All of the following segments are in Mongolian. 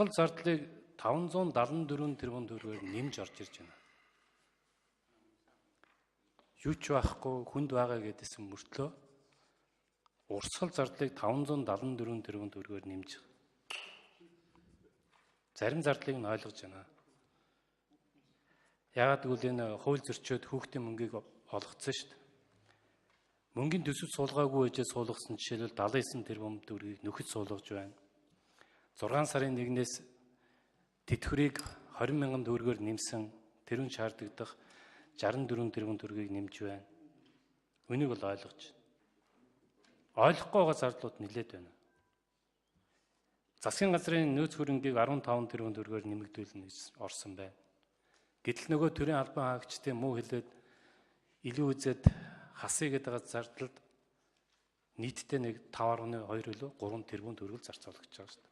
Урсгал зардлыг 574 тэрбум төгрөгөөр нэмж орж ирж байна. Юу ч байхгүй хүнд байгаа гэдээсэн мөртлөө урсгал зардлыг 574 тэрбум төгрөгөөр нэмж. Зарим зардлыг нь ойлгож байна. Яагаад гэвэл энэ хууль зөрчөөд хүүхдийн мөнгийг олгоцсон шүү дээ. Мөнгөний төсөв суулгаагүй ээжээ суулгасан жишээлбэл 79 тэрбум төгрөгийг нөхөд суулгаж байна. 6 сарын 1-ээс тэтгэврийг 20 мянган төгрөгөөр нэмсэн тэрүүн шаардагдах 64 тэрбум төгрөгийг нэмж байна. Үнийг бол ойлгож байна. Ойлгохгүй байгаа зардлууд нэлээд байна. Засгийн газрын нөөц хөрөнгийг 15 тэрбум төгрөгөөр нэмэгдүүлнэ гэж орсон байна. Гэтэл нөгөө төрийн албан хаагчдын муу хэлээд илүү үзээд хасъя гэдэг зардлууд нийтдээ нэг 5.2 илүү 3 тэрбум төгрөг зарцуулагдаж байгаа шүү дээ.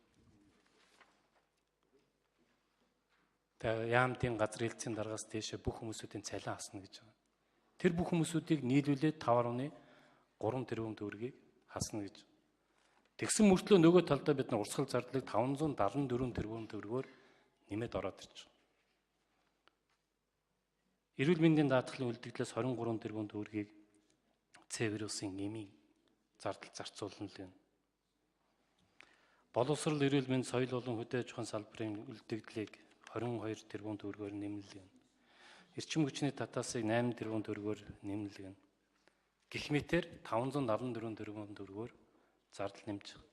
Тэгээ яамтын газар хэлтсийн дараагаас дээшээ бүх хүмүүсүүдийн цалин хасна гэж байгаа. Тэр бүх хүмүүсүүдийг нийлүүлээд 5.3 тэрбум төгрөгийг хасна гэж. Тэгсэн мөртлөө нөгөө талдаа бид нар урсгал зардлыг 574 тэрбум төгрөгөөр нэмээд ороод ирж байгаа. Эрүүл мэндийн даатгалын үлдэгдлээс 23 тэрбум төгрөгийг С вирусын эмийн зардал зарцуулна л байна. Боловсрол, эрүүл мэнд, соёл болон хөдөө аж ахуйн салбарын үлдэгдлийг 22 тэрбум төгрөгөөр нэмэлгэн. Эрчим хүчний татаасыг 8 тэрбум төгрөгөөр нэмэлгэн. Гэх мэтээр 574 тэрбум төгрөгөөр зардал нэмж байгаа.